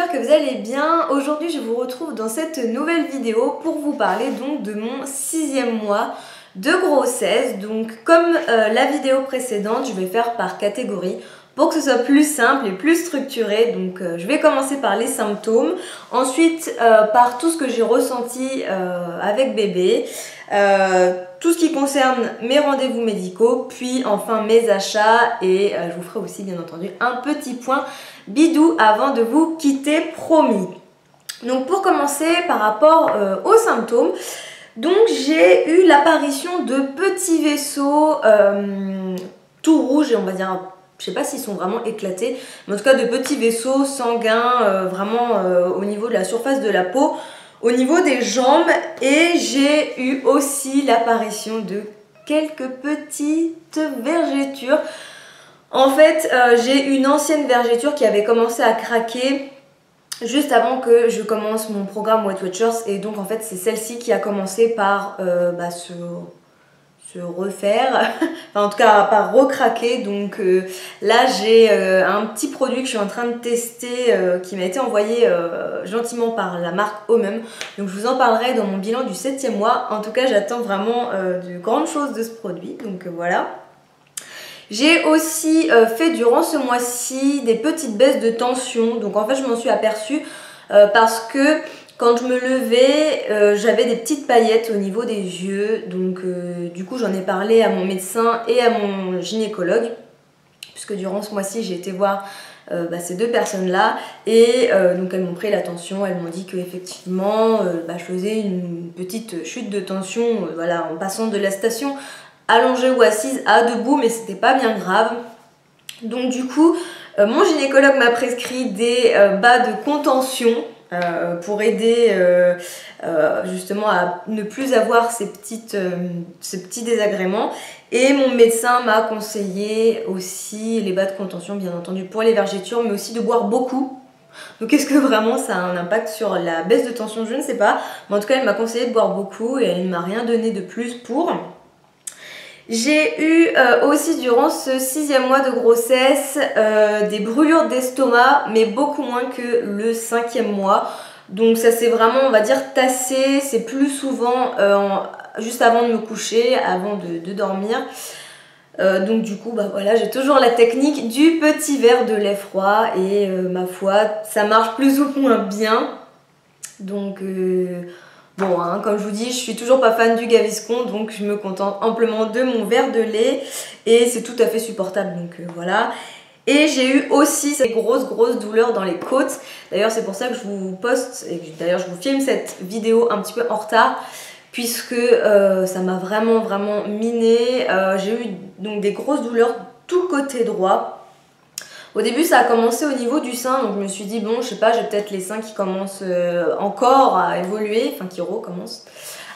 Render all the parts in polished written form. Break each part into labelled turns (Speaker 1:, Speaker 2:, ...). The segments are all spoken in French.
Speaker 1: j'espère que vous allez bien. Aujourd'hui je vous retrouve dans cette nouvelle vidéo pour vous parler donc de mon 6e mois de grossesse. Donc comme la vidéo précédente, je vais faire par catégorie pour que ce soit plus simple et plus structuré. Donc je vais commencer par les symptômes, ensuite par tout ce que j'ai ressenti avec bébé, tout ce qui concerne mes rendez-vous médicaux, puis enfin mes achats et je vous ferai aussi bien entendu un petit point bidou avant de vous quitter, promis. Donc pour commencer par rapport aux symptômes, donc j'ai eu l'apparition de petits vaisseaux tout rouges et on va dire, je sais pas s'ils sont vraiment éclatés, mais en tout cas de petits vaisseaux sanguins vraiment au niveau de la surface de la peau, au niveau des jambes, et j'ai eu aussi l'apparition de quelques petites vergetures. En fait, j'ai une ancienne vergeture qui avait commencé à craquer juste avant que je commence mon programme Weight Watchers, et donc en fait c'est celle-ci qui a commencé par se refaire, enfin en tout cas par recraquer. Donc là j'ai un petit produit que je suis en train de tester qui m'a été envoyé gentiment par la marque Omem, donc je vous en parlerai dans mon bilan du 7e mois. En tout cas j'attends vraiment de grandes choses de ce produit, donc voilà. J'ai aussi fait durant ce mois-ci des petites baisses de tension. Donc en fait je m'en suis aperçue parce que quand je me levais, j'avais des petites paillettes au niveau des yeux. Donc du coup j'en ai parlé à mon médecin et à mon gynécologue, puisque durant ce mois-ci j'ai été voir ces deux personnes-là, et donc elles m'ont pris la tension. Elles m'ont dit qu'effectivement je faisais une petite chute de tension voilà, en passant de la station allongée ou assise à debout, mais c'était pas bien grave. Donc du coup mon gynécologue m'a prescrit des bas de contention pour aider justement à ne plus avoir ces petits désagréments, et mon médecin m'a conseillé aussi les bas de contention bien entendu pour les vergetures, mais aussi de boire beaucoup. Donc est-ce que vraiment ça a un impact sur la baisse de tension? Je ne sais pas, mais en tout cas elle m'a conseillé de boire beaucoup et elle ne m'a rien donné de plus pour. J'ai eu aussi durant ce 6e mois de grossesse des brûlures d'estomac, mais beaucoup moins que le 5e mois. Donc ça s'est vraiment, on va dire, tassé. C'est plus souvent juste avant de me coucher, avant de dormir. Donc du coup, voilà, j'ai toujours la technique du petit verre de lait froid, et ma foi, ça marche plus ou moins bien. Donc bon, hein, comme je vous dis, je suis toujours pas fan du Gaviscon, donc je me contente amplement de mon verre de lait et c'est tout à fait supportable, donc voilà. Et j'ai eu aussi ces grosses douleurs dans les côtes. D'ailleurs c'est pour ça que je vous poste, et d'ailleurs je vous filme cette vidéo un petit peu en retard, puisque ça m'a vraiment miné. J'ai eu donc des grosses douleurs tout le côté droit. Au début ça a commencé au niveau du sein, donc je me suis dit bon, je sais pas, j'ai peut-être les seins qui commencent encore à évoluer, enfin qui recommencent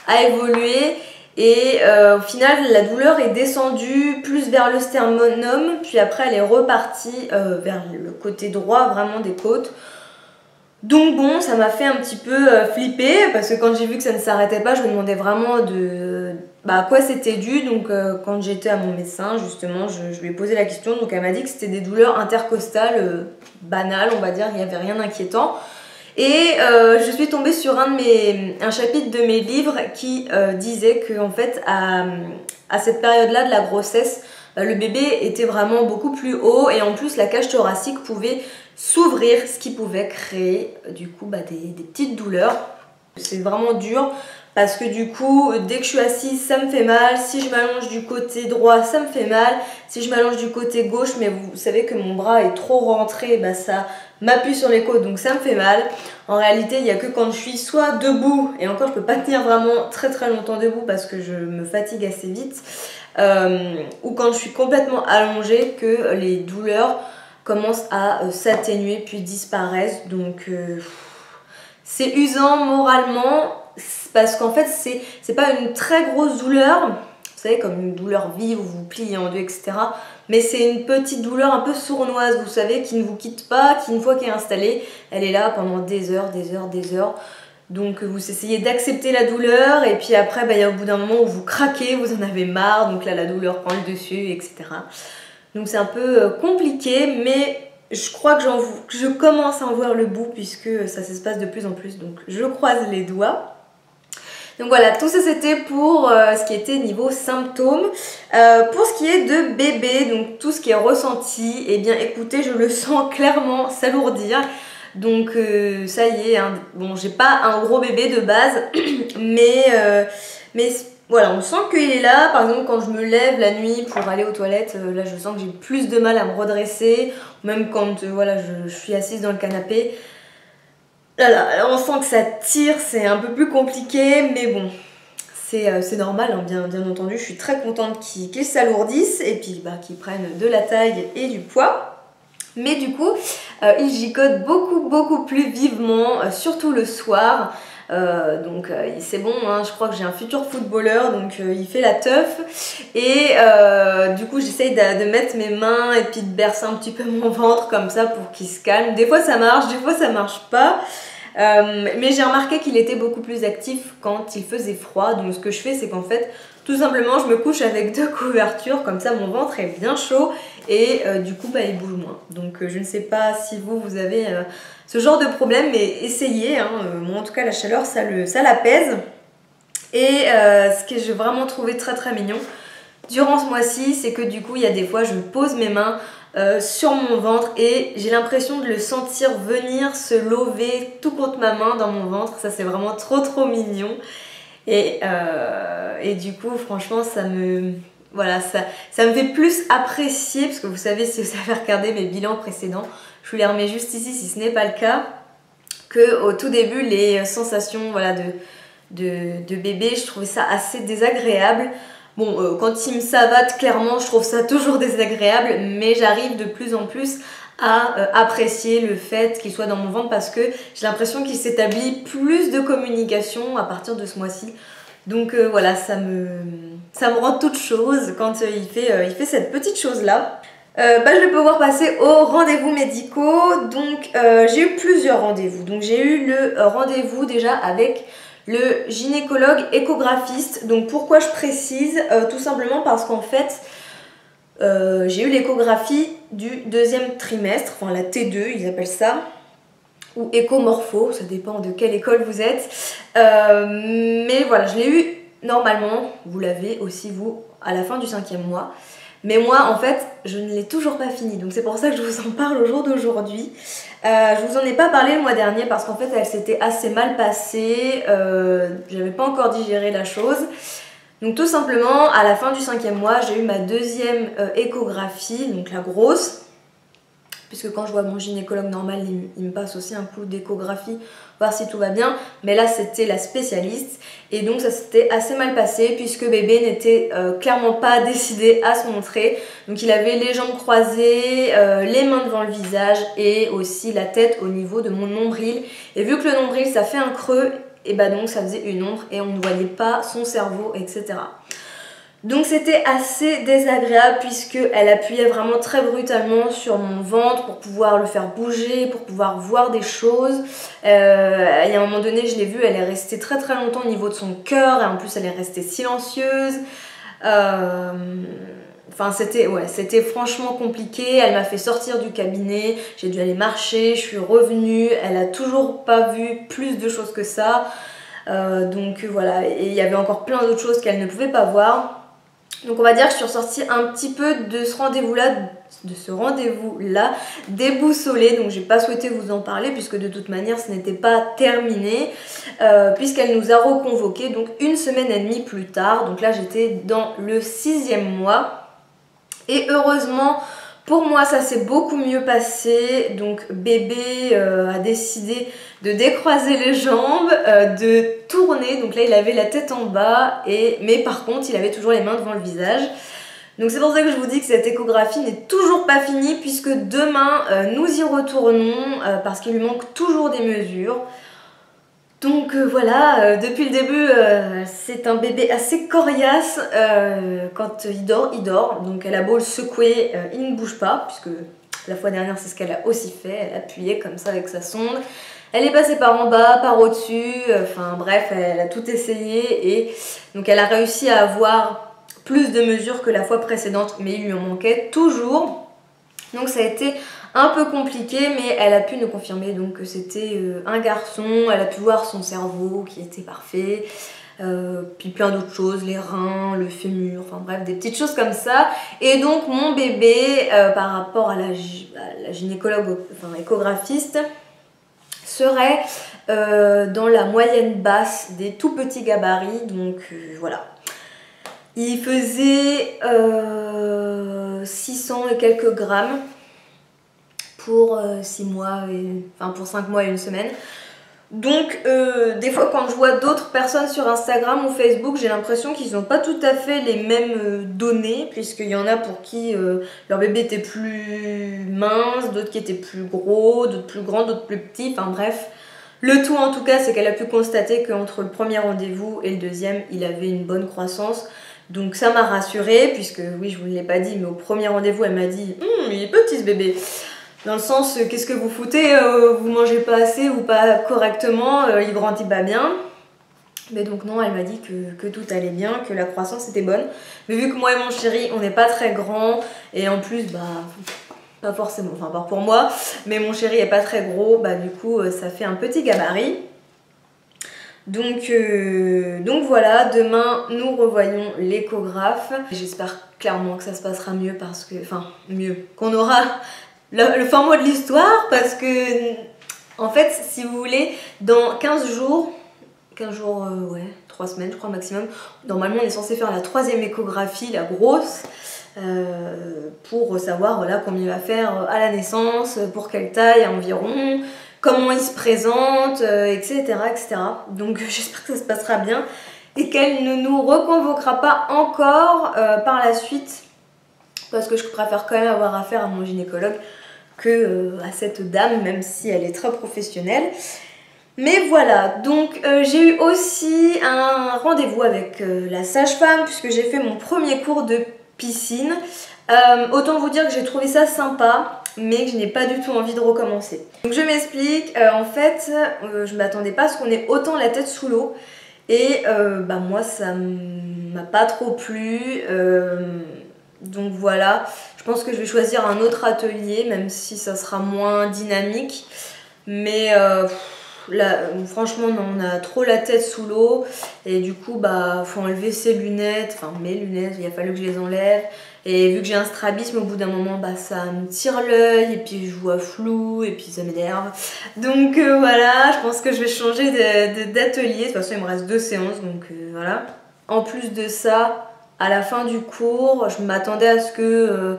Speaker 1: à évoluer, et au final la douleur est descendue plus vers le sternum, puis après elle est repartie vers le côté droit vraiment des côtes. Donc bon, ça m'a fait un petit peu flipper, parce que quand j'ai vu que ça ne s'arrêtait pas, je me demandais vraiment à quoi c'était dû. Donc quand j'étais à mon médecin, justement, je lui ai posé la question. Donc elle m'a dit que c'était des douleurs intercostales banales, on va dire, il n'y avait rien d'inquiétant. Et je suis tombée sur un chapitre de mes livres qui disait que en fait à cette période-là de la grossesse, le bébé était vraiment beaucoup plus haut, et en plus la cage thoracique pouvait s'ouvrir, ce qui pouvait créer du coup des petites douleurs. C'est vraiment dur parce que du coup dès que je suis assise ça me fait mal, si je m'allonge du côté droit ça me fait mal, si je m'allonge du côté gauche, mais vous savez que mon bras est trop rentré, ça m'appuie sur les côtes, donc ça me fait mal. En réalité il n'y a que quand je suis soit debout, et encore je peux pas tenir vraiment très longtemps debout parce que je me fatigue assez vite, ou quand je suis complètement allongée, que les douleurs commencent à s'atténuer puis disparaissent. Donc c'est usant moralement, parce qu'en fait c'est pas une très grosse douleur, vous savez, comme une douleur vive où vous pliez en deux, etc. Mais c'est une petite douleur un peu sournoise, vous savez, qui ne vous quitte pas, qui une fois qu'elle est installée, elle est là pendant des heures. Donc vous essayez d'accepter la douleur, et puis après il y a au bout d'un moment où vous craquez, vous en avez marre, donc là la douleur prend le dessus, etc. Donc c'est un peu compliqué, mais je crois que je commence à en voir le bout puisque ça s'espace de plus en plus, donc je croise les doigts. Donc voilà, tout ça c'était pour ce qui était niveau symptômes. Pour ce qui est de bébé, donc tout ce qui est ressenti, eh bien écoutez, je le sens clairement s'alourdir. Donc ça y est, hein. Bon, j'ai pas un gros bébé de base, mais voilà, on sent qu'il est là. Par exemple, quand je me lève la nuit pour aller aux toilettes, là je sens que j'ai plus de mal à me redresser. Même quand voilà, je suis assise dans le canapé. Là, on sent que ça tire, c'est un peu plus compliqué, mais bon, c'est normal, hein, bien entendu. Je suis très contente qu'ils s'alourdissent et puis qu'ils prennent de la taille et du poids. Mais du coup, ils gigotent beaucoup plus vivement, surtout le soir. Donc c'est bon, hein, je crois que j'ai un futur footballeur, donc il fait la teuf. Et du coup j'essaye de mettre mes mains et puis de bercer un petit peu mon ventre comme ça pour qu'il se calme. Des fois ça marche, des fois ça marche pas. Mais j'ai remarqué qu'il était beaucoup plus actif quand il faisait froid. Donc ce que je fais, c'est qu'en fait, tout simplement, je me couche avec 2 couvertures. Comme ça, mon ventre est bien chaud et du coup, il bouge moins. Donc je ne sais pas si vous avez ce genre de problème, mais essayez. Hein. Moi, en tout cas, la chaleur, ça l'apaise. Et ce que j'ai vraiment trouvé très mignon durant ce mois-ci, c'est que du coup, il y a des fois, je pose mes mains sur mon ventre et j'ai l'impression de le sentir venir se lever tout contre ma main dans mon ventre. Ça, c'est vraiment trop mignon. Et du coup, franchement, voilà, ça me fait plus apprécier, parce que vous savez, si vous avez regardé mes bilans précédents, je vous les remets juste ici si ce n'est pas le cas, qu'au tout début, les sensations voilà, de bébé, je trouvais ça assez désagréable. Bon, quand il me savate, clairement, je trouve ça toujours désagréable, mais j'arrive de plus en plus à apprécier le fait qu'il soit dans mon ventre parce que j'ai l'impression qu'il s'établit plus de communication à partir de ce mois-ci. Donc voilà, ça me rend toute chose quand il fait cette petite chose-là. Je vais pouvoir passer aux rendez-vous médicaux. Donc j'ai eu plusieurs rendez-vous. Donc j'ai eu le rendez-vous déjà avec le gynécologue échographiste. Donc pourquoi je précise tout simplement parce qu'en fait j'ai eu l'échographie du 2e trimestre, enfin la T2 ils appellent ça, ou échomorpho, ça dépend de quelle école vous êtes. Mais voilà, je l'ai eu normalement, vous l'avez aussi vous à la fin du 5e mois. Mais moi en fait je ne l'ai toujours pas fini, donc c'est pour ça que je vous en parle au jour d'aujourd'hui. Je vous en ai pas parlé le mois dernier parce qu'en fait elle s'était assez mal passée, j'avais pas encore digéré la chose. Donc tout simplement à la fin du 5e mois j'ai eu ma 2e échographie, donc la grosse. Puisque quand je vois mon gynécologue normal, il me passe aussi un coup d'échographie, voir si tout va bien. Mais là, c'était la spécialiste. Et donc, ça s'était assez mal passé, puisque bébé n'était clairement pas décidé à se montrer. Donc, il avait les jambes croisées, les mains devant le visage et aussi la tête au niveau de mon nombril. Et vu que le nombril, ça fait un creux, et bah donc ça faisait une ombre et on ne voyait pas son cerveau, etc. Donc c'était assez désagréable puisqu'elle appuyait vraiment très brutalement sur mon ventre pour pouvoir le faire bouger, pour pouvoir voir des choses. Il y a un moment donné, je l'ai vue, elle est restée très longtemps au niveau de son cœur et en plus elle est restée silencieuse. Enfin c'était franchement compliqué, elle m'a fait sortir du cabinet, j'ai dû aller marcher, je suis revenue, elle a toujours pas vu plus de choses que ça. Donc voilà, et il y avait encore plein d'autres choses qu'elle ne pouvait pas voir. Donc on va dire que je suis ressortie un petit peu de ce rendez-vous-là déboussolée, donc j'ai pas souhaité vous en parler puisque de toute manière ce n'était pas terminé, puisqu'elle nous a reconvoqués donc 1 semaine et demie plus tard. Donc là j'étais dans le 6e mois et heureusement pour moi ça s'est beaucoup mieux passé. Donc bébé a décidé de décroiser les jambes, de tourner, donc là il avait la tête en bas, mais par contre il avait toujours les mains devant le visage. Donc c'est pour ça que je vous dis que cette échographie n'est toujours pas finie puisque demain nous y retournons parce qu'il lui manque toujours des mesures. Donc voilà, depuis le début c'est un bébé assez coriace, quand il dort, donc elle a beau le secouer, il ne bouge pas puisque la fois dernière c'est ce qu'elle a aussi fait, elle appuyait comme ça avec sa sonde. Elle est passée par en bas, par au-dessus, enfin bref, elle a tout essayé et donc elle a réussi à avoir plus de mesures que la fois précédente, mais il lui en manquait toujours. Donc ça a été un peu compliqué, mais elle a pu nous confirmer donc que c'était un garçon. Elle a pu voir son cerveau qui était parfait, puis plein d'autres choses, les reins, le fémur, enfin bref, des petites choses comme ça. Et donc mon bébé, par rapport à la gynécologue, enfin échographiste, serait dans la moyenne basse des tout petits gabarits, donc voilà. Il faisait 600 et quelques grammes pour 6 mois, enfin pour 5 mois et 1 semaine. Donc des fois quand je vois d'autres personnes sur Instagram ou Facebook, j'ai l'impression qu'ils n'ont pas tout à fait les mêmes données, puisqu'il y en a pour qui leur bébé était plus mince, d'autres qui étaient plus gros, d'autres plus grands, d'autres plus petits, enfin bref. Le tout en tout cas, c'est qu'elle a pu constater qu'entre le premier rendez-vous et le deuxième, il avait une bonne croissance. Donc ça m'a rassurée, puisque oui, je vous l'ai pas dit, mais au premier rendez-vous, elle m'a dit il est petit ce bébé. Dans le sens, qu'est-ce que vous foutez, vous mangez pas assez ou pas correctement, il grandit pas bien. Mais donc non, elle m'a dit que tout allait bien, que la croissance était bonne. Mais vu que moi et mon chéri, on n'est pas très grands, et en plus, bah, pas forcément, enfin pas pour moi, mais mon chéri est pas très gros, bah du coup, ça fait un petit gabarit. Donc voilà, demain nous revoyons l'échographe. J'espère clairement que ça se passera mieux parce que, enfin mieux, qu'on aura le fin mot de l'histoire, parce que en fait si vous voulez, dans 15 jours, ouais, 3 semaines je crois maximum, normalement on est censé faire la 3e échographie, la grosse, pour savoir voilà, combien il va faire à la naissance, pour quelle taille environ, comment il se présente, etc., etc. Donc j'espère que ça se passera bien et qu'elle ne nous reconvoquera pas encore par la suite, parce que je préfère quand même avoir affaire à mon gynécologue que à cette dame, même si elle est très professionnelle. Mais voilà, donc j'ai eu aussi un rendez-vous avec la sage-femme, puisque j'ai fait mon premier cours de piscine. Autant vous dire que j'ai trouvé ça sympa, mais que je n'ai pas du tout envie de recommencer. Donc je m'explique, en fait, je m'attendais pas à ce qu'on ait autant la tête sous l'eau. Et bah moi ça m'a pas trop plu, donc voilà, je pense que je vais choisir un autre atelier, même si ça sera moins dynamique. Mais là, franchement non, on a trop la tête sous l'eau et du coup bah faut enlever ses lunettes, enfin mes lunettes, il a fallu que je les enlève. Et vu que j'ai un strabisme, au bout d'un moment bah ça me tire l'œil et puis je vois flou et puis ça m'énerve. Donc voilà, je pense que je vais changer d'atelier. De toute façon il me reste 2 séances, donc voilà. En plus de ça, à la fin du cours, je m'attendais à ce que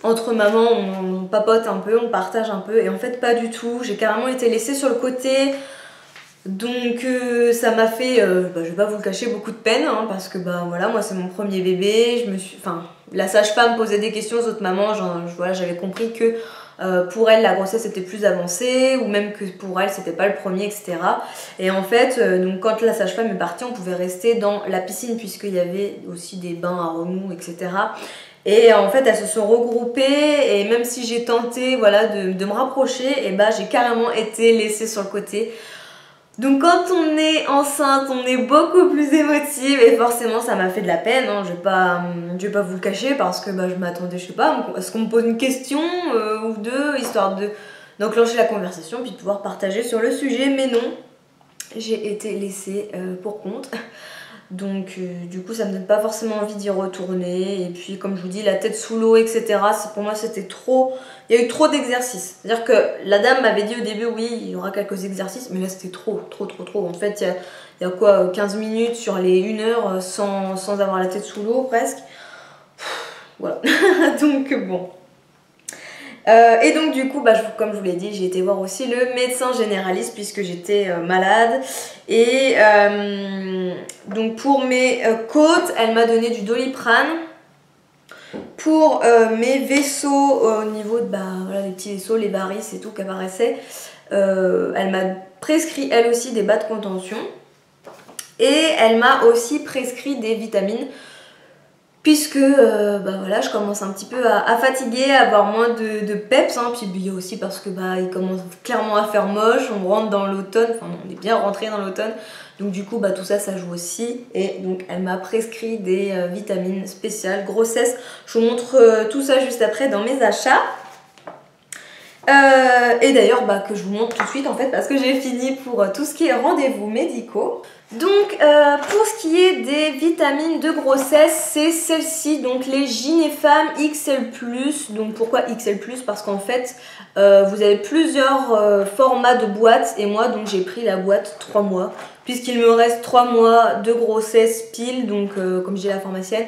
Speaker 1: entre mamans on papote un peu, on partage un peu, et en fait pas du tout. J'ai carrément été laissée sur le côté. Donc ça m'a fait, bah, je vais pas vous le cacher, beaucoup de peine, hein, parce que bah voilà, moi c'est mon premier bébé, la sage-femme posait des questions aux autres mamans, voilà, j'avais compris que pour elle la grossesse était plus avancée, ou même que pour elle c'était pas le premier, etc. Et en fait, donc quand la sage-femme est partie, on pouvait rester dans la piscine, puisqu'il y avait aussi des bains à remous, etc. Et en fait elles se sont regroupées, et même si j'ai tenté voilà, de me rapprocher, et bah j'ai carrément été laissée sur le côté. Donc quand on est enceinte, on est beaucoup plus émotive, et forcément ça m'a fait de la peine, hein. Je vais pas vous le cacher, parce que bah, je m'attendais, je sais pas, à ce qu'on me pose une question ou deux, histoire d'enclencher la conversation, puis de pouvoir partager sur le sujet, mais non, j'ai été laissée pour compte. Donc du coup ça me donne pas forcément envie d'y retourner, et puis comme je vous dis, la tête sous l'eau, etc. Pour moi c'était trop, il y a eu trop d'exercices. C'est à dire que la dame m'avait dit au début oui il y aura quelques exercices, mais là c'était trop. En fait il y a quoi, 15 minutes sur les 1 heure sans avoir la tête sous l'eau presque. Voilà. Donc bon. Et donc du coup, bah, comme je vous l'ai dit, j'ai été voir aussi le médecin généraliste, puisque j'étais malade. Et donc pour mes côtes, elle m'a donné du Doliprane. Pour mes vaisseaux, au niveau de bah, voilà, les petits vaisseaux, les varices et tout qui apparaissaient, elle m'a prescrit elle aussi des bas de contention. Et elle m'a aussi prescrit des vitamines, puisque bah voilà, je commence un petit peu à fatiguer, à avoir moins de peps, hein. Puis il y a aussi parce que bah, il commence clairement à faire moche, on rentre dans l'automne, enfin on est bien rentré dans l'automne, donc du coup bah, tout ça joue aussi. Et donc elle m'a prescrit des vitamines spéciales grossesse. Je vous montre tout ça juste après dans mes achats. Et d'ailleurs que je vous montre tout de suite en fait parce que j'ai fini pour tout ce qui est rendez-vous médicaux. Donc pour ce qui est des vitamines de grossesse, c'est celle-ci, donc les Ginefam XL+. Donc pourquoi XL+? Parce qu'en fait vous avez plusieurs formats de boîtes et moi donc j'ai pris la boîte 3 mois puisqu'il me reste 3 mois de grossesse pile, donc comme j'ai la pharmacienne,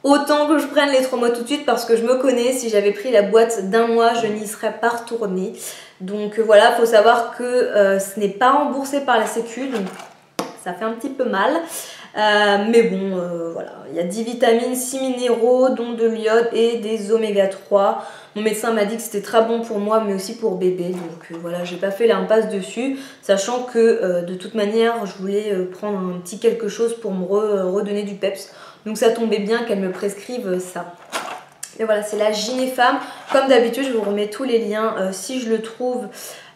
Speaker 1: autant que je prenne les 3 mois tout de suite parce que je me connais, si j'avais pris la boîte d'un mois, je n'y serais pas retournée. Donc voilà, il faut savoir que ce n'est pas remboursé par la sécu, donc ça fait un petit peu mal. Mais bon, voilà, il y a 10 vitamines, 6 minéraux, dont de l'iode et des oméga 3. Mon médecin m'a dit que c'était très bon pour moi, mais aussi pour bébé. Donc voilà, j'ai pas fait l'impasse dessus, sachant que de toute manière, je voulais prendre un petit quelque chose pour me redonner du peps. Donc ça tombait bien qu'elle me prescrive ça. Et voilà, c'est la Ginefam. Comme d'habitude, je vous remets tous les liens si je le trouve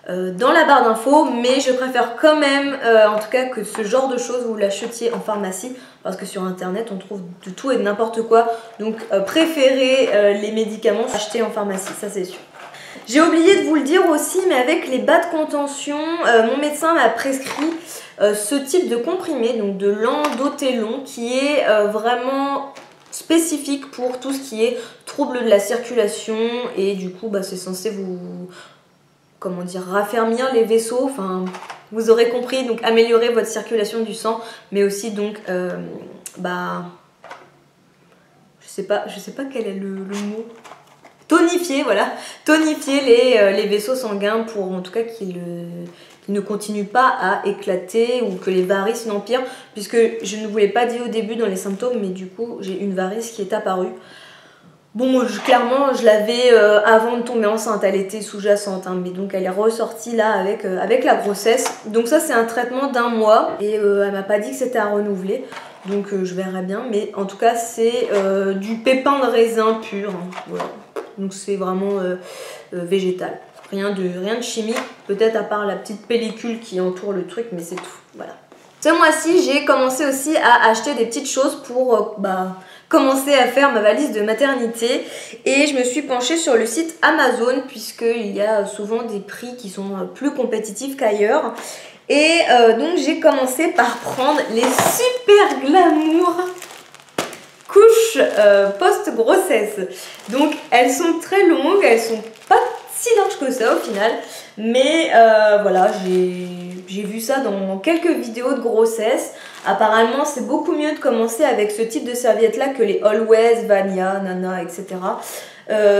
Speaker 1: dans la barre d'infos. Mais je préfère quand même, en tout cas, que ce genre de choses vous l'achetiez en pharmacie. Parce que sur internet, on trouve de tout et de n'importe quoi. Donc préférez les médicaments achetés en pharmacie, ça c'est sûr. J'ai oublié de vous le dire aussi, mais avec les bas de contention, mon médecin m'a prescrit ce type de comprimé, donc de l'endothelon, qui est vraiment spécifique pour tout ce qui est trouble de la circulation. Et du coup, c'est censé vous, comment dire, raffermir les vaisseaux, enfin, vous aurez compris, donc améliorer votre circulation du sang, mais aussi donc, je sais pas quel est le mot. Tonifier, voilà, tonifier les vaisseaux sanguins pour en tout cas qu'ils ne continuent pas à éclater ou que les varices n'empirent, puisque je ne vous l'ai pas dit au début dans les symptômes, mais du coup j'ai une varice qui est apparue. Bon, clairement je l'avais avant de tomber enceinte, elle était sous-jacente, hein, mais donc elle est ressortie là avec la grossesse. Donc ça c'est un traitement d'1 mois et elle m'a pas dit que c'était à renouveler. Donc je verrai bien, mais en tout cas c'est du pépin de raisin pur, hein, voilà. Donc c'est vraiment végétal, rien de chimique, peut-être à part la petite pellicule qui entoure le truc, mais c'est tout, voilà. Ce mois-ci j'ai commencé aussi à acheter des petites choses pour commencer à faire ma valise de maternité, et je me suis penchée sur le site Amazon puisqu'il y a souvent des prix qui sont plus compétitifs qu'ailleurs. Et donc j'ai commencé par prendre les super glamour couches post-grossesse. Donc elles sont très longues, elles sont pas si larges que ça au final, mais voilà, j'ai vu ça dans quelques vidéos de grossesse. Apparemment c'est beaucoup mieux de commencer avec ce type de serviette là que les Always, Vania, Nana, etc.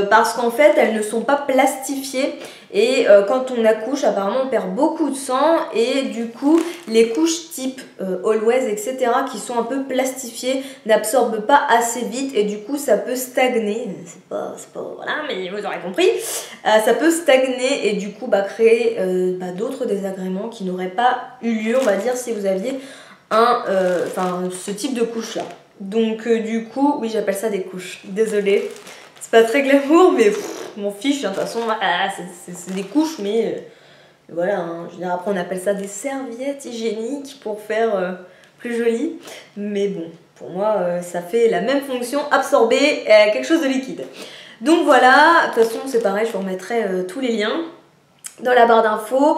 Speaker 1: Parce qu'en fait elles ne sont pas plastifiées et quand on accouche apparemment on perd beaucoup de sang, et du coup les couches type Always, etc. qui sont un peu plastifiées n'absorbent pas assez vite et du coup ça peut stagner, c'est pas voilà, mais vous aurez compris, ça peut stagner et du coup créer d'autres désagréments qui n'auraient pas eu lieu, on va dire, si vous aviez ce type de couche là. Donc du coup, oui, j'appelle ça des couches, désolée, c'est pas très glamour, mais m'en fiche, de toute façon, c'est des couches, mais voilà, hein, je veux dire, après on appelle ça des serviettes hygiéniques pour faire plus joli, mais bon, pour moi ça fait la même fonction, absorber quelque chose de liquide. Donc voilà, de toute façon c'est pareil, je vous remettrai tous les liens dans la barre d'infos.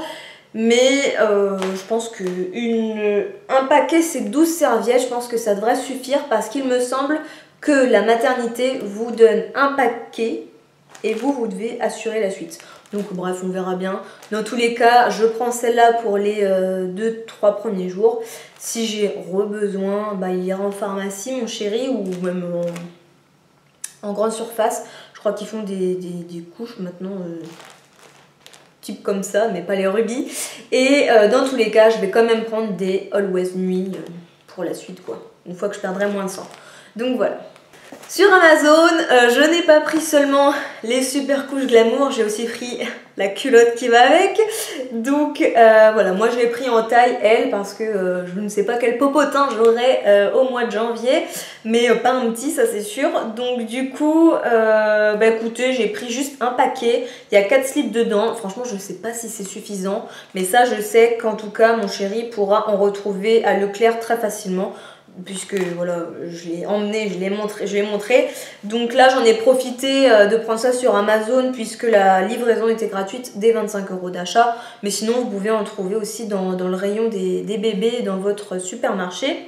Speaker 1: Mais je pense qu'un paquet c'est 12 serviettes, je pense que ça devrait suffire parce qu'il me semble que la maternité vous donne un paquet et vous devez assurer la suite. Donc bref, on verra bien. Dans tous les cas, je prends celle-là pour les 2-3 premiers jours. Si j'ai besoin, il ira en pharmacie mon chéri, ou même en grande surface. Je crois qu'ils font des couches maintenant type comme ça, mais pas les rubis. Et dans tous les cas, je vais quand même prendre des Always Nuit pour la suite, quoi, une fois que je perdrai moins de sang. Donc voilà. Sur Amazon, je n'ai pas pris seulement les super couches glamour, j'ai aussi pris la culotte qui va avec. Donc voilà, moi je l'ai pris en taille L parce que je ne sais pas quel popotin j'aurai au mois de janvier, mais pas un petit, ça c'est sûr. Donc du coup, écoutez, j'ai pris juste un paquet, il y a 4 slips dedans. Franchement, je ne sais pas si c'est suffisant, mais ça je sais qu'en tout cas mon chéri pourra en retrouver à Leclerc très facilement. puisque voilà, je l'ai emmené, je l'ai montré. Donc là j'en ai profité de prendre ça sur Amazon puisque la livraison était gratuite dès 25 € d'achat. Mais sinon vous pouvez en trouver aussi dans le rayon des bébés dans votre supermarché.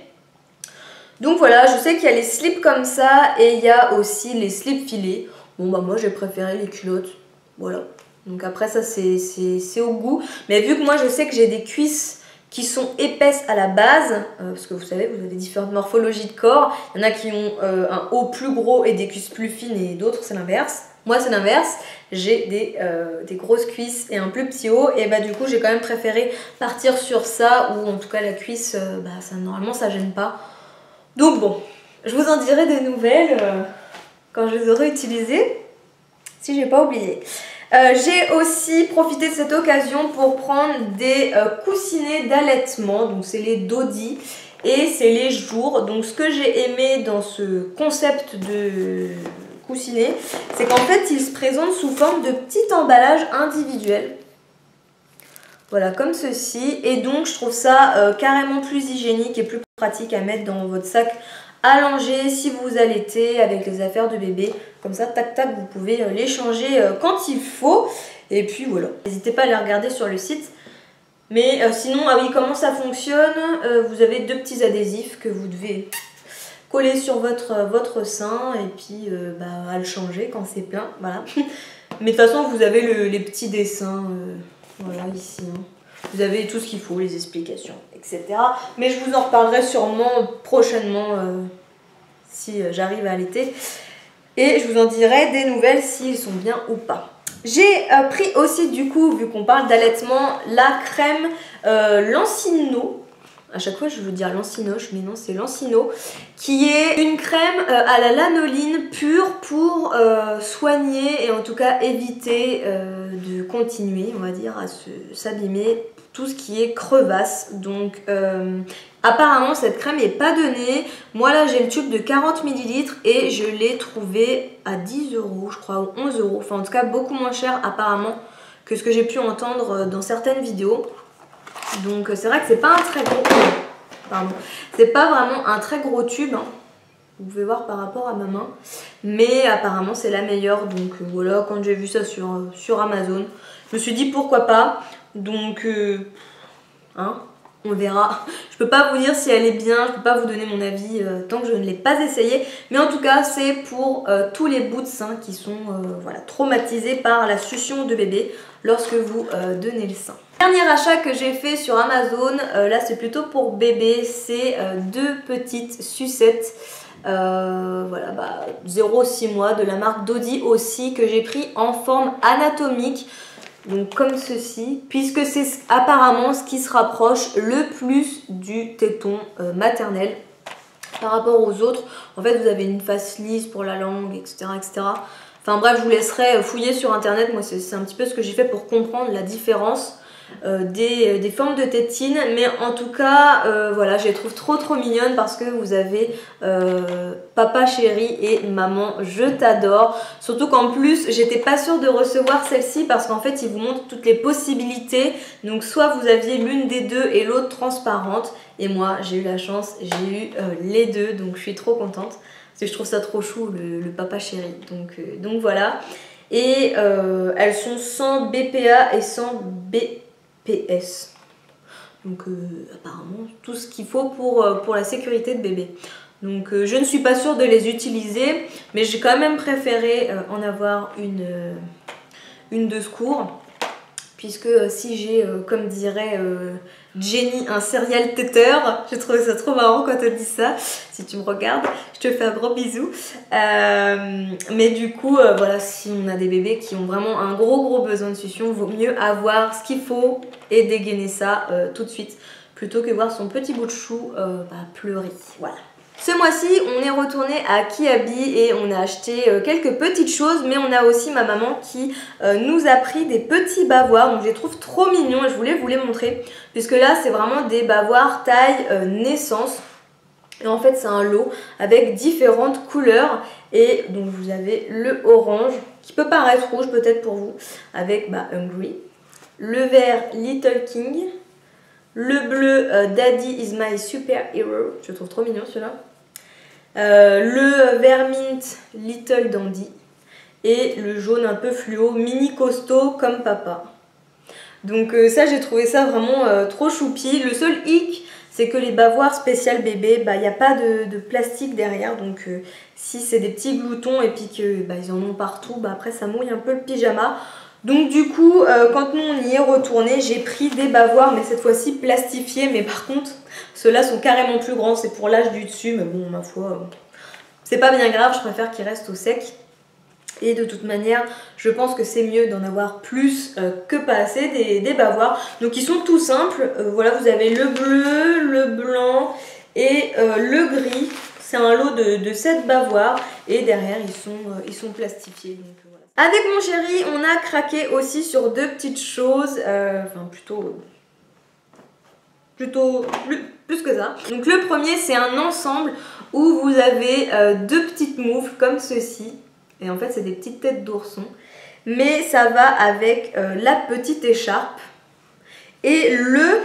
Speaker 1: Donc voilà, je sais qu'il y a les slips comme ça et il y a aussi les slips filés. Bon bah moi j'ai préféré les culottes, voilà. Donc après ça c'est au goût. Mais vu que moi je sais que j'ai des cuisses qui sont épaisses à la base, parce que vous savez, vous avez différentes morphologies de corps. Il y en a qui ont un haut plus gros et des cuisses plus fines et d'autres c'est l'inverse. Moi c'est l'inverse, j'ai des grosses cuisses et un plus petit haut. Et bah du coup j'ai quand même préféré partir sur ça, ou en tout cas la cuisse, normalement ça gêne pas. Donc bon, je vous en dirai des nouvelles quand je les aurai utilisées, si j'ai pas oublié. J'ai aussi profité de cette occasion pour prendre des coussinets d'allaitement, donc c'est les Dodi et c'est les Jour. Donc ce que j'ai aimé dans ce concept de coussinet, c'est qu'en fait ils se présentent sous forme de petit emballage individuel. Voilà, comme ceci. Et donc je trouve ça carrément plus hygiénique et plus pratique à mettre dans votre sac à langer si vous allaitez avec les affaires de bébé. Comme ça, tac tac, vous pouvez les changer quand il faut. Et puis voilà. N'hésitez pas à les regarder sur le site. Mais sinon, ah oui, comment ça fonctionne? Vous avez deux petits adhésifs que vous devez coller sur votre sein et puis à le changer quand c'est plein. Voilà. Mais de toute façon, vous avez les petits dessins, voilà, ici. Hein. Vous avez tout ce qu'il faut, les explications, etc. Mais je vous en reparlerai sûrement prochainement si j'arrive à allaiter. Et je vous en dirai des nouvelles s'ils sont bien ou pas. J'ai pris aussi du coup, vu qu'on parle d'allaitement, la crème Lancino. À chaque fois je veux dire Lancinoche, mais non c'est Lancino. Qui est une crème à la lanoline pure pour soigner et en tout cas éviter de continuer, on va dire, à s'abîmer tout ce qui est crevasse. Donc apparemment cette crème n'est pas donnée. Moi là j'ai le tube de 40 ml et je l'ai trouvé à 10 € je crois, ou 11 €. Enfin en tout cas beaucoup moins cher apparemment que ce que j'ai pu entendre dans certaines vidéos. Donc c'est vrai que c'est pas un très gros... Pardon. C'est pas vraiment un très gros tube. Hein. Vous pouvez voir par rapport à ma main. Mais apparemment c'est la meilleure. Donc voilà, quand j'ai vu ça sur Amazon, je me suis dit pourquoi pas. Donc on verra. Je peux pas vous dire si elle est bien, je peux pas vous donner mon avis tant que je ne l'ai pas essayé. Mais en tout cas c'est pour tous les bouts de sein qui sont traumatisés par la succion de bébé lorsque vous donnez le sein. Dernier achat que j'ai fait sur Amazon, là c'est plutôt pour bébé, c'est deux petites sucettes. 0,6 mois de la marque Dodi aussi, que j'ai pris en forme anatomique. Donc comme ceci, puisque c'est apparemment ce qui se rapproche le plus du téton maternel par rapport aux autres. En fait vous avez une face lisse pour la langue, etc. Enfin bref, je vous laisserai fouiller sur internet. Moi c'est un petit peu ce que j'ai fait pour comprendre la différence des formes de tétines. Mais en tout cas voilà, je les trouve trop mignonnes parce que vous avez papa chéri et maman je t'adore. Surtout qu'en plus j'étais pas sûre de recevoir celle-ci parce qu'en fait ils vous montrent toutes les possibilités. Donc soit vous aviez l'une des deux et l'autre transparente, et moi j'ai eu la chance, j'ai eu les deux, donc je suis trop contente parce que je trouve ça trop chou le papa chéri. Donc voilà. Et elles sont sans BPA et sans BPS. Donc apparemment tout ce qu'il faut pour la sécurité de bébé. Donc je ne suis pas sûre de les utiliser, mais j'ai quand même préféré en avoir une de secours. Puisque si j'ai, comme dirait Jenny, un serial têteur, j'ai trouvé ça trop marrant quand elle dit ça. Si tu me regardes, je te fais un gros bisou. Mais du coup, voilà, si on a des bébés qui ont vraiment un gros besoin de succion, vaut mieux avoir ce qu'il faut et dégainer ça tout de suite, plutôt que voir son petit bout de chou pleurer. Voilà. Ce mois-ci, on est retourné à Kiabi et on a acheté quelques petites choses, mais on a aussi ma maman qui nous a pris des petits bavoirs. Donc je les trouve trop mignons et je voulais vous les montrer, puisque là c'est vraiment des bavoirs taille naissance. Et en fait c'est un lot avec différentes couleurs. Et donc vous avez le orange, qui peut paraître rouge peut-être pour vous, avec Hungry. Le vert Little King. le bleu Daddy is my super hero, je trouve trop mignon celui-là. Le vert mint Little Dandy et le jaune un peu fluo mini costaud comme papa. Donc ça j'ai trouvé ça vraiment trop choupi. Le seul hic c'est que les bavoirs spécial bébé, bah il n'y a pas de plastique derrière, donc si c'est des petits gloutons et puis que bah, ils en ont partout, bah après ça mouille un peu le pyjama. Donc du coup quand nous on y est retourné, j'ai pris des bavoirs mais cette fois-ci plastifiés, mais par contre ceux-là sont carrément plus grands, c'est pour l'âge du dessus, mais bon ma foi c'est pas bien grave, je préfère qu'ils restent au sec. Et de toute manière, je pense que c'est mieux d'en avoir plus que pas assez des bavoirs. Donc ils sont tout simples. Voilà, vous avez le bleu, le blanc et le gris. C'est un lot de 7 bavoirs. Et derrière, ils sont plastifiés. Donc, voilà. Avec mon chéri, on a craqué aussi sur deux petites choses. Enfin, plus que ça. Donc le premier, c'est un ensemble où vous avez deux petites moufles comme ceci. Et en fait c'est des petites têtes d'ourson, mais ça va avec la petite écharpe et le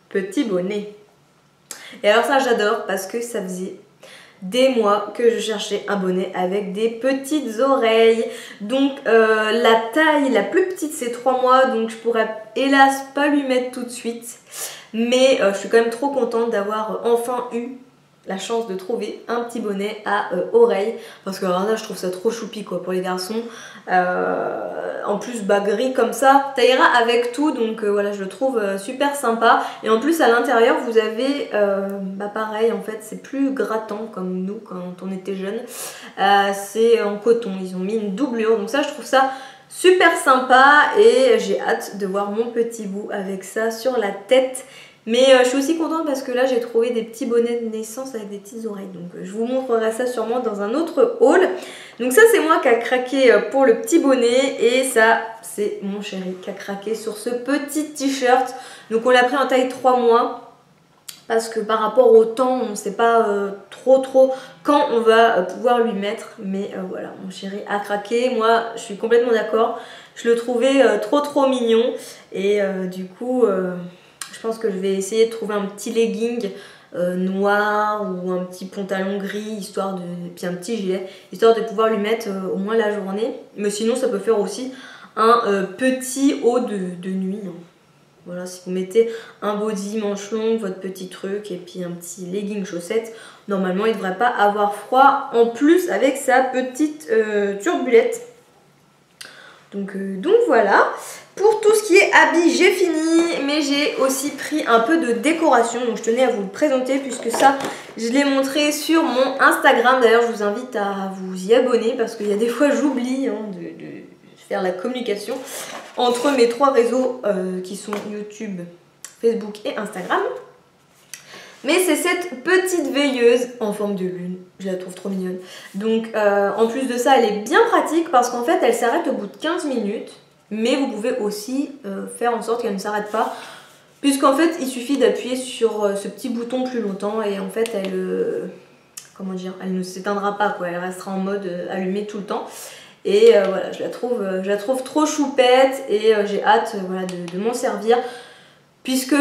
Speaker 1: petit bonnet. Et alors ça j'adore parce que ça faisait des mois que je cherchais un bonnet avec des petites oreilles. Donc la taille la plus petite c'est 3 mois, donc je pourrais hélas pas lui mettre tout de suite. Mais je suis quand même trop contente d'avoir enfin eu la chance de trouver un petit bonnet à oreilles, parce que alors là je trouve ça trop choupi quoi pour les garçons. En plus bah gris comme ça ira avec tout, donc voilà je le trouve super sympa. Et en plus à l'intérieur vous avez bah pareil en fait c'est plus grattant comme nous quand on était jeunes, c'est en coton, ils ont mis une doublure, donc ça je trouve ça super sympa et j'ai hâte de voir mon petit bout avec ça sur la tête. Mais je suis aussi contente parce que là j'ai trouvé des petits bonnets de naissance avec des petites oreilles. Donc je vous montrerai ça sûrement dans un autre haul. Donc ça c'est moi qui a craqué pour le petit bonnet. Et ça c'est mon chéri qui a craqué sur ce petit t-shirt. Donc on l'a pris en taille 3 mois. Parce que par rapport au temps on ne sait pas trop quand on va pouvoir lui mettre. Mais voilà, mon chéri a craqué. Moi je suis complètement d'accord. Je le trouvais trop mignon. Et du coup... je pense que je vais essayer de trouver un petit legging noir ou un petit pantalon gris, histoire de, puis un petit gilet, histoire de pouvoir lui mettre au moins la journée. Mais sinon ça peut faire aussi un petit haut de nuit. Hein. Voilà, si vous mettez un body manche longue, votre petit truc et puis un petit legging chaussette, normalement il ne devrait pas avoir froid en plus avec sa petite turbulette. Donc voilà. Pour tout ce qui est habits, j'ai fini, mais j'ai aussi pris un peu de décoration, donc je tenais à vous le présenter puisque ça, je l'ai montré sur mon Instagram. D'ailleurs, je vous invite à vous y abonner parce qu'il y a des fois, j'oublie hein, de faire la communication entre mes 3 réseaux qui sont YouTube, Facebook et Instagram. Mais c'est cette petite veilleuse en forme de lune, je la trouve trop mignonne. Donc en plus de ça, elle est bien pratique parce qu'en fait, elle s'arrête au bout de 15 minutes. Mais vous pouvez aussi faire en sorte qu'elle ne s'arrête pas, puisqu'en fait il suffit d'appuyer sur ce petit bouton plus longtemps et en fait elle, comment dire, elle ne s'éteindra pas quoi, elle restera en mode allumée tout le temps. Et voilà, je la trouve trop choupette et j'ai hâte voilà, de m'en servir. Puisque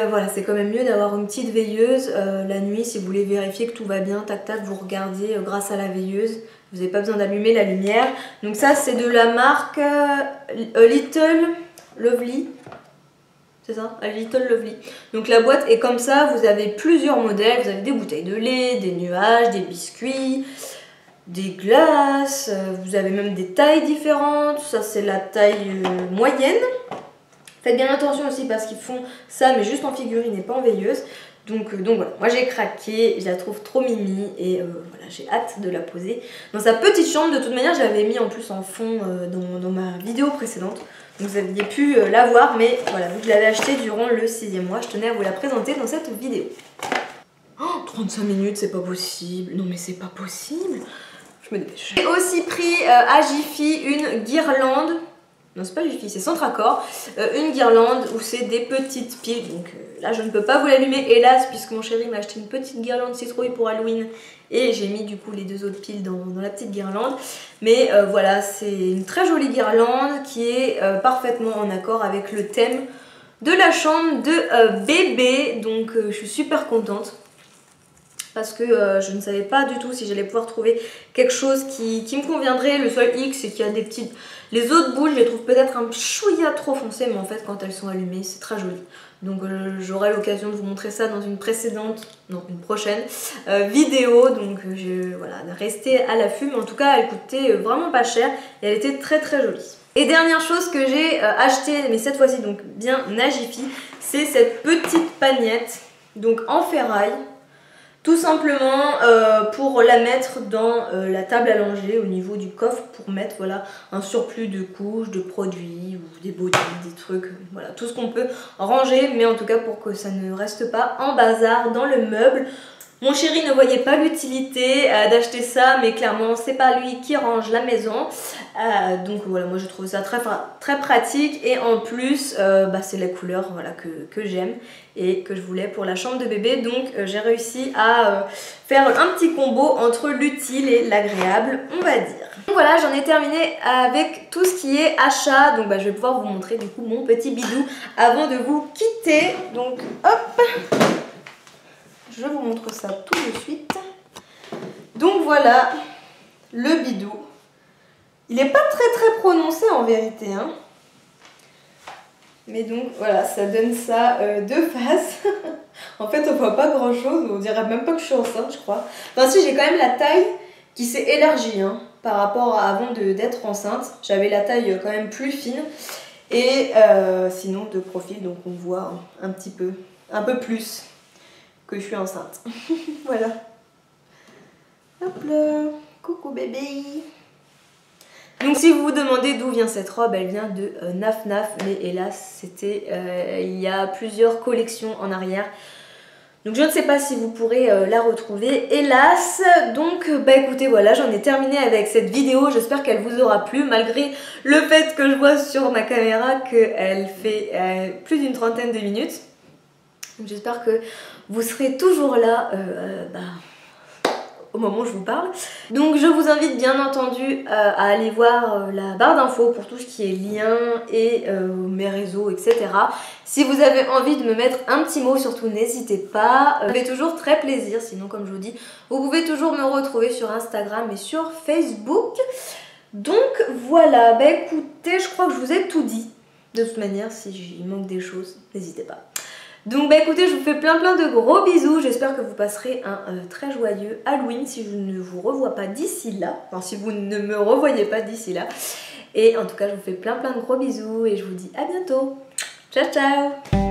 Speaker 1: voilà, c'est quand même mieux d'avoir une petite veilleuse la nuit si vous voulez vérifier que tout va bien, tac tac, vous regardez grâce à la veilleuse. Vous n'avez pas besoin d'allumer la lumière. Donc ça c'est de la marque Little Lovely. C'est ça, Little Lovely. Donc la boîte est comme ça, vous avez plusieurs modèles. Vous avez des bouteilles de lait, des nuages, des biscuits, des glaces. Vous avez même des tailles différentes. Ça c'est la taille moyenne. Faites bien attention aussi parce qu'ils font ça mais juste en figurine et pas en veilleuse. Donc voilà, moi j'ai craqué, je la trouve trop mimi et voilà, j'ai hâte de la poser dans sa petite chambre. De toute manière, j'avais mis en plus en fond dans ma vidéo précédente. Donc vous aviez pu la voir, mais voilà, vu que je l'avais achetée durant le 6e mois, je tenais à vous la présenter dans cette vidéo. Oh, 35 minutes, c'est pas possible. Non mais c'est pas possible. Je me dépêche. J'ai aussi pris à Jiffy une guirlande. Non, c'est pas Jiffy, c'est Centracor. Une guirlande où c'est des petites piles. Donc là, je ne peux pas vous l'allumer, hélas, puisque mon chéri m'a acheté une petite guirlande citrouille pour Halloween. Et j'ai mis du coup les 2 autres piles dans la petite guirlande. Mais voilà, c'est une très jolie guirlande qui est parfaitement en accord avec le thème de la chambre de bébé. Donc je suis super contente. Parce que je ne savais pas du tout si j'allais pouvoir trouver quelque chose qui me conviendrait. Le seul hic, c'est qu'il y a des petites... Les autres boules, je les trouve peut-être un chouïa trop foncées, mais en fait, quand elles sont allumées, c'est très joli. Donc j'aurai l'occasion de vous montrer ça dans une prochaine vidéo. Donc voilà, restez à l'affût. Mais en tout cas, elle coûtait vraiment pas cher et elle était très très jolie. Et dernière chose que j'ai acheté, mais cette fois-ci donc bien à Jiffy, c'est cette petite pagnette, donc en ferraille. Tout simplement pour la mettre dans la table à langer au niveau du coffre pour mettre voilà, un surplus de couches, de produits ou des bodys, des trucs, voilà, tout ce qu'on peut ranger, mais en tout cas pour que ça ne reste pas en bazar dans le meuble. Mon chéri ne voyait pas l'utilité d'acheter ça, mais clairement c'est pas lui qui range la maison. Donc voilà, moi je trouve ça très pratique et en plus c'est la couleur voilà, que j'aime et que je voulais pour la chambre de bébé. Donc j'ai réussi à faire un petit combo entre l'utile et l'agréable, on va dire. Donc voilà, j'en ai terminé avec tout ce qui est achat. Donc je vais pouvoir vous montrer du coup mon petit bidou avant de vous quitter. Donc hop, je vous montre ça tout de suite. Donc voilà, le bidou. Il n'est pas très prononcé en vérité, hein. Mais donc voilà, ça donne ça de face. En fait, on voit pas grand chose, on dirait même pas que je suis enceinte, je crois. Enfin si, j'ai quand même la taille qui s'est élargie hein, par rapport à avant d'être enceinte. J'avais la taille quand même plus fine. Et sinon de profil, donc on voit un peu plus que je suis enceinte. Voilà. Hop là, coucou bébé. Donc si vous vous demandez d'où vient cette robe, elle vient de Naf Naf, mais hélas c'était il y a plusieurs collections en arrière. Donc je ne sais pas si vous pourrez la retrouver, hélas. Donc écoutez, voilà, j'en ai terminé avec cette vidéo. J'espère qu'elle vous aura plu, malgré le fait que je vois sur ma caméra qu'elle fait plus d'une trentaine de minutes. J'espère que vous serez toujours là au moment où je vous parle. Donc je vous invite bien entendu à aller voir la barre d'infos pour tout ce qui est liens et mes réseaux, etc. Si vous avez envie de me mettre un petit mot, surtout n'hésitez pas. Ça fait toujours très plaisir, sinon comme je vous dis, vous pouvez toujours me retrouver sur Instagram et sur Facebook. Donc voilà, écoutez, je crois que je vous ai tout dit. De toute manière, si il manque des choses, n'hésitez pas. Donc écoutez, je vous fais plein de gros bisous. J'espère que vous passerez un très joyeux Halloween si je ne vous revois pas d'ici là. Enfin si vous ne me revoyez pas d'ici là. Et en tout cas, je vous fais plein de gros bisous et je vous dis à bientôt. Ciao ciao.